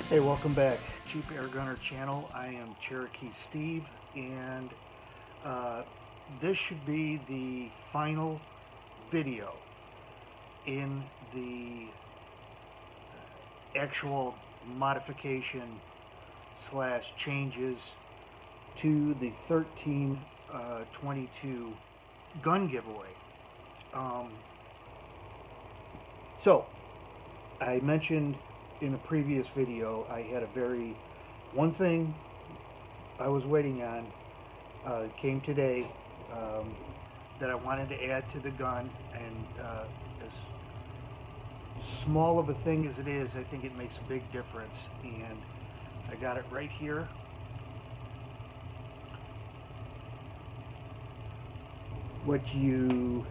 Hey, welcome back, Cheap Air Gunner channel. I am Cherokee Steve, and uh, this should be the final video in the actual modification slash changes to the 1322 gun giveaway. Um, so, I mentioned in a previous video I had one thing I was waiting on came today, um, that I wanted to add to the gun, and as small of a thing as it is, I think it makes a big difference, and I got it right here. What you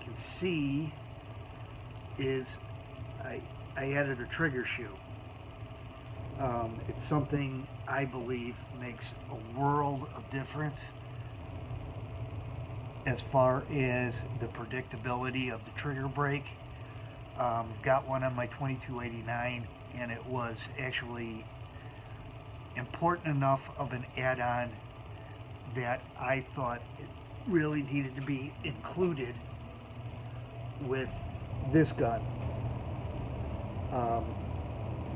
can see is I, I added a trigger shoe. It's something I believe makes a world of difference as far as the predictability of the trigger brake. Got one on my 2289, and it was actually important enough of an add-on that I thought it really needed to be included with this gun.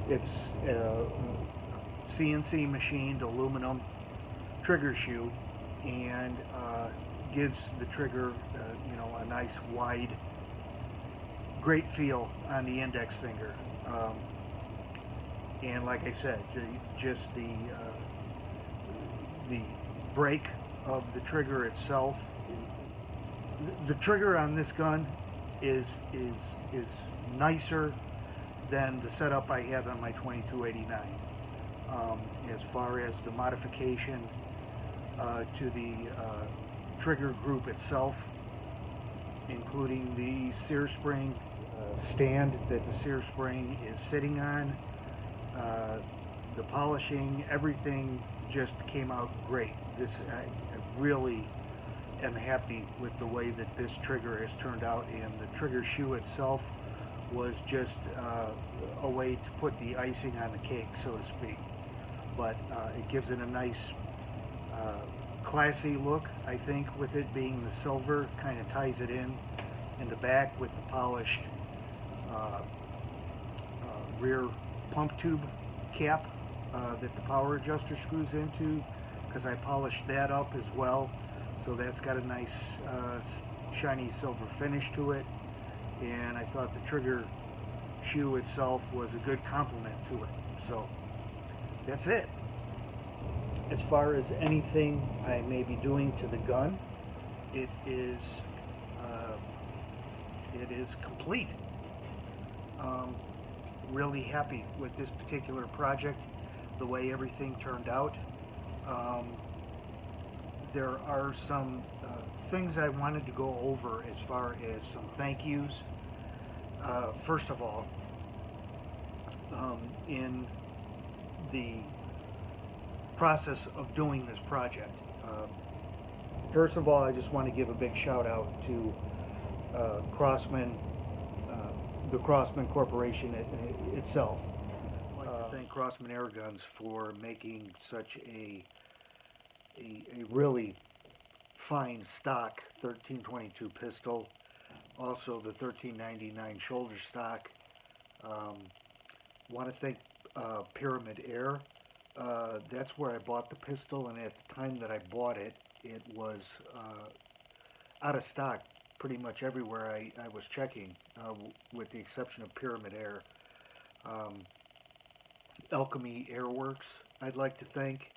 It's a CNC machined aluminum trigger shoe, and gives the trigger, a nice wide, great feel on the index finger. And like I said, just the break of the trigger itself. The trigger on this gun is nicer than the setup I have on my 2289. As far as the modification to the trigger group itself, including the sear spring stand that the sear spring is sitting on, the polishing, everything just came out great. I really am happy with the way that this trigger has turned out, and the trigger shoe itself was just a way to put the icing on the cake, so to speak. But it gives it a nice classy look, I think, with it being the silver. Kind of ties it in the back with the polished rear pump tube cap that the power adjuster screws into, because I polished that up as well, so that's got a nice shiny silver finish to it, and I thought the trigger shoe itself was a good complement to it. So that's it. As far as anything I may be doing to the gun, it is complete. Really happy with this particular project, the way everything turned out. There are some things I wanted to go over as far as some thank yous. First of all, in the process of doing this project, first of all, I just want to give a big shout out to Crossman, the Crossman Corporation itself. I'd like to thank Crossman Airguns for making such a really fine stock 1322 pistol. Also the 1399 shoulder stock. Want to thank Pyramyd Air. That's where I bought the pistol, and at the time that I bought it, it was out of stock pretty much everywhere I was checking, with the exception of Pyramyd Air. Alchemy Airworks, I'd like to thank.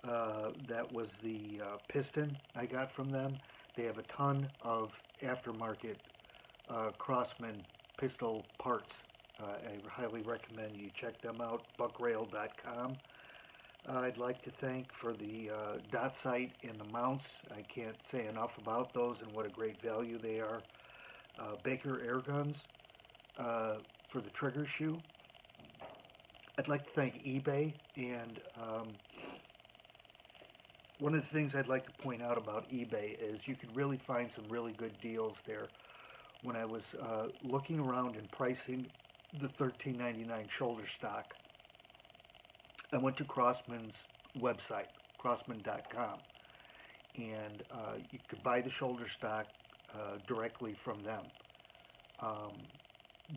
That was the piston I got from them. They have a ton of aftermarket Crossman pistol parts. I highly recommend you check them out, buckrail.com. I'd like to thank for the dot sight and the mounts. I can't say enough about those and what a great value they are. Baker Airguns for the trigger shoe. I'd like to thank eBay, and one of the things I'd like to point out about eBay is you can really find some really good deals there. When I was looking around and pricing the $13.99 shoulder stock, I went to Crossman's website, crossman.com, and you could buy the shoulder stock directly from them. Um,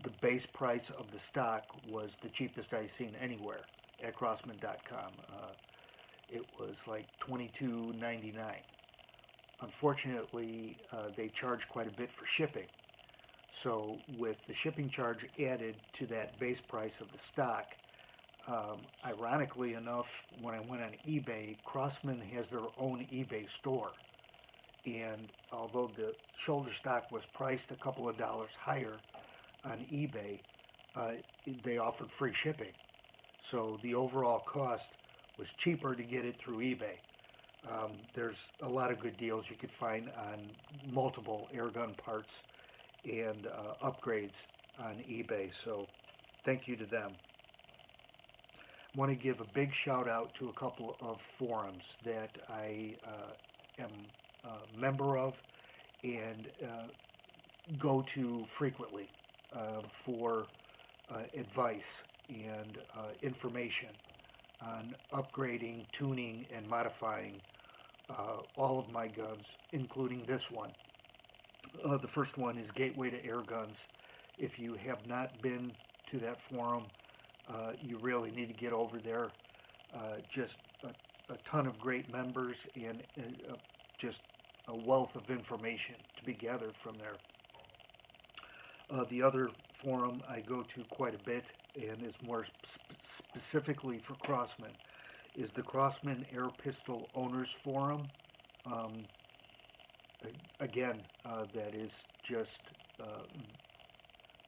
the base price of the stock was the cheapest I've seen anywhere at crossman.com. It was like $22.99. Unfortunately, they charge quite a bit for shipping. So with the shipping charge added to that base price of the stock, ironically enough, when I went on eBay, Crossman has their own eBay store. And although the shoulder stock was priced a couple of dollars higher on eBay, uh, they offered free shipping. So the overall cost was cheaper to get it through eBay. There's a lot of good deals you could find on multiple airgun parts and upgrades on eBay. So thank you to them. I want to give a big shout out to a couple of forums that I am a member of and go to frequently for advice and information on upgrading, tuning, and modifying all of my guns, including this one. The first one is Gateway to Air Guns. If you have not been to that forum, you really need to get over there. Just a ton of great members and just a wealth of information to be gathered from there. The other forum I go to quite a bit and is more specifically for Crossman is the Crossman Air Pistol Owners Forum. Um, Again, that is just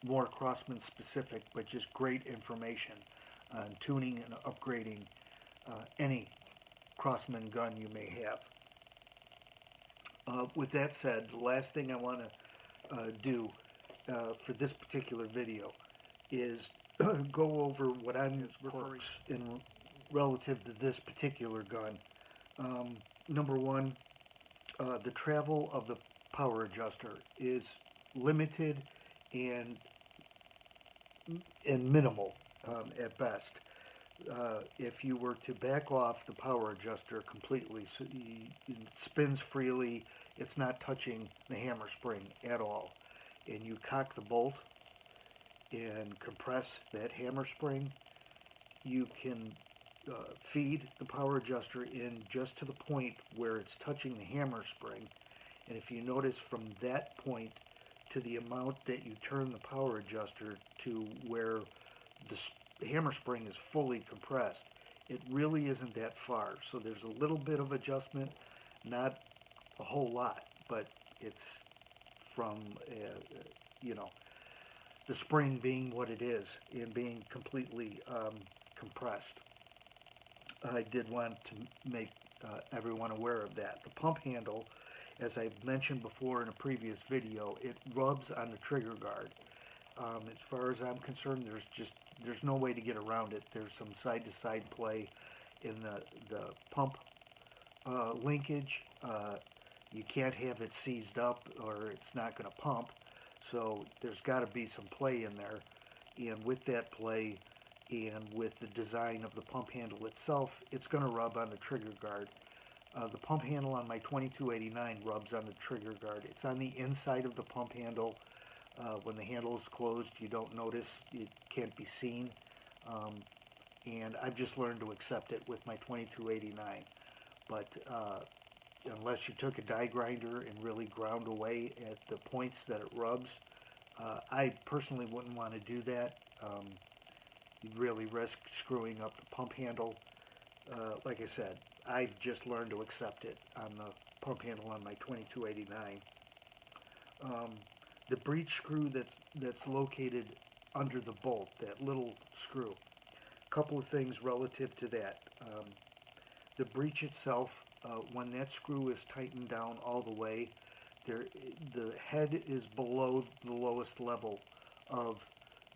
more Crossman specific, but just great information on tuning and upgrading any Crossman gun you may have. With that said, the last thing I want to do for this particular video is go over what I'm referring to in relative to this particular gun. Number one, the travel of the power adjuster is limited and minimal at best. If you were to back off the power adjuster completely, so it spins freely, it's not touching the hammer spring at all, and you cock the bolt and compress that hammer spring, you can feed the power adjuster in just to the point where it's touching the hammer spring. And if you notice from that point to the amount that you turn the power adjuster to where the hammer spring is fully compressed, it really isn't that far. So there's a little bit of adjustment, not a whole lot, but it's from, you know, the spring being what it is and being completely compressed. I did want to make everyone aware of that. The pump handle, as I've mentioned before in a previous video, it rubs on the trigger guard. As far as I'm concerned, there's no way to get around it. There's some side-to-side play in the pump linkage. You can't have it seized up or it's not going to pump. So there's got to be some play in there. And with that play and with the design of the pump handle itself, it's going to rub on the trigger guard. The pump handle on my 2289 rubs on the trigger guard. It's on the inside of the pump handle. When the handle is closed, you don't notice, it can't be seen. And I've just learned to accept it with my 2289. But unless you took a die grinder and really ground away at the points that it rubs, I personally wouldn't want to do that. You'd really risk screwing up the pump handle. Like I said, I've just learned to accept it on the pump handle on my 2289. The breech screw that's located under the bolt, that little screw. A couple of things relative to that. The breech itself, when that screw is tightened down all the way, the head is below the lowest level of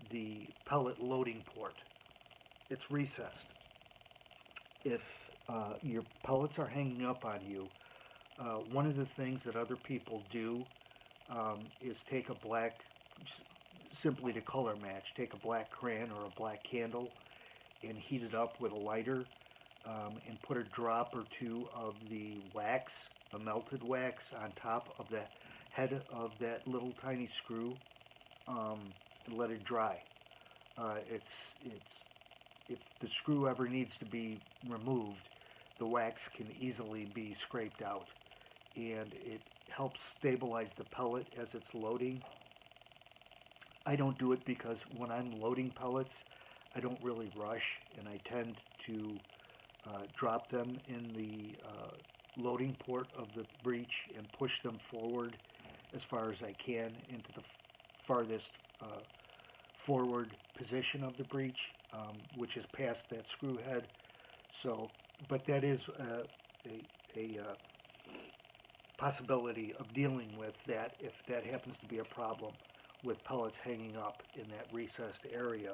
the pellet loading port. It's recessed. If your pellets are hanging up on you, one of the things that other people do is take a black, simply to color match, take a black crayon or a black candle and heat it up with a lighter, and put a drop or two of the wax, the melted wax, on top of the head of that little tiny screw, and let it dry. If the screw ever needs to be removed, the wax can easily be scraped out, and it helps stabilize the pellet as it's loading. I don't do it because when I'm loading pellets, I don't really rush, and I tend to drop them in the loading port of the breech and push them forward as far as I can into the farthest forward position of the breech, which is past that screw head. So, but that is a possibility of dealing with that if that happens to be a problem with pellets hanging up in that recessed area.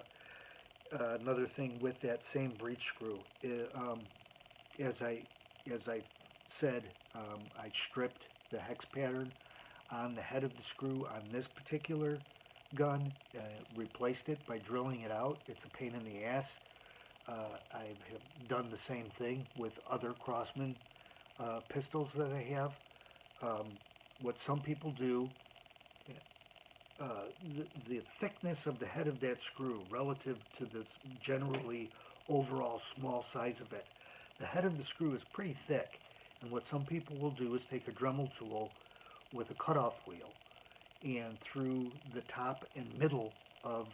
Another thing with that same breech screw, as I said, I stripped the hex pattern on the head of the screw on this particular gun, replaced it by drilling it out. It's a pain in the ass. I have done the same thing with other Crosman pistols that I have. What some people do, the thickness of the head of that screw relative to the generally overall small size of it, the head of the screw is pretty thick, and what some people will do is take a Dremel tool with a cutoff wheel, and through the top and middle of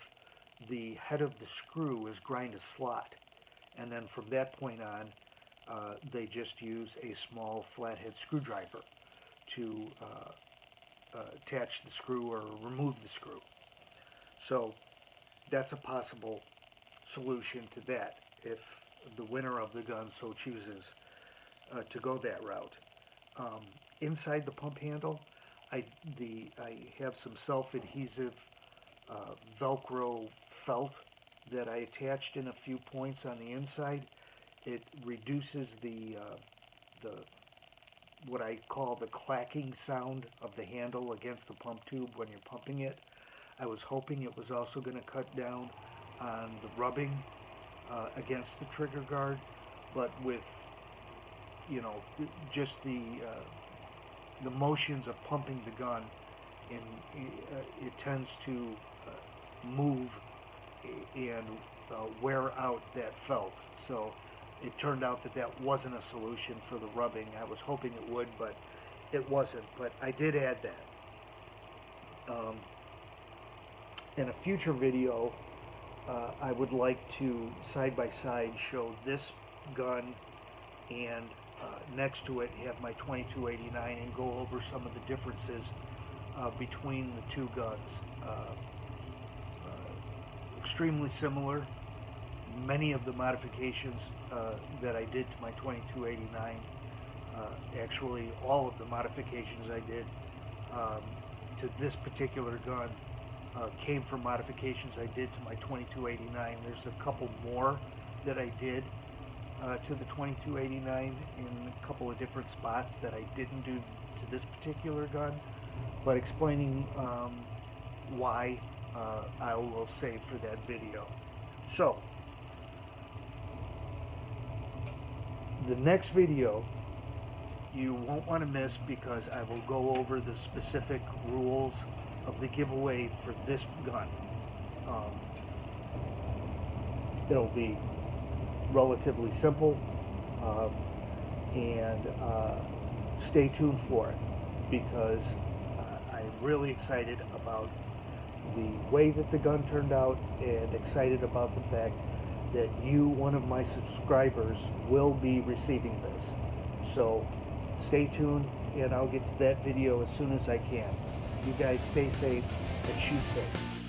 the head of the screw is grind a slot, and then from that point on they just use a small flathead screwdriver to attach the screw or remove the screw. So that's a possible solution to that if the winner of the gun so chooses to go that route. Inside the pump handle, I have some self-adhesive Velcro felt that I attached in a few points on the inside. It reduces the what I call the clacking sound of the handle against the pump tube when you're pumping it. I was hoping it was also going to cut down on the rubbing against the trigger guard, but with, you know, just the motions of pumping the gun, and it tends to move and wear out that felt. So it turned out that that wasn't a solution for the rubbing. I was hoping it would, but it wasn't. But I did add that. In a future video, I would like to side by side show this gun and next to it have my 2289 and go over some of the differences between the two guns. Extremely similar. Many of the modifications that I did to my 2289, actually all of the modifications I did to this particular gun came from modifications I did to my 2289. There's a couple more that I did to the 2289 in a couple of different spots that I didn't do to this particular gun, but explaining why I will save for that video. So the next video you won't want to miss, because I will go over the specific rules of the giveaway for this gun. It'll be relatively simple, and stay tuned for it, because I'm really excited about the way that the gun turned out, and excited about the fact that you, one of my subscribers, will be receiving this. So stay tuned, and I'll get to that video as soon as I can. You guys stay safe and shoot safe.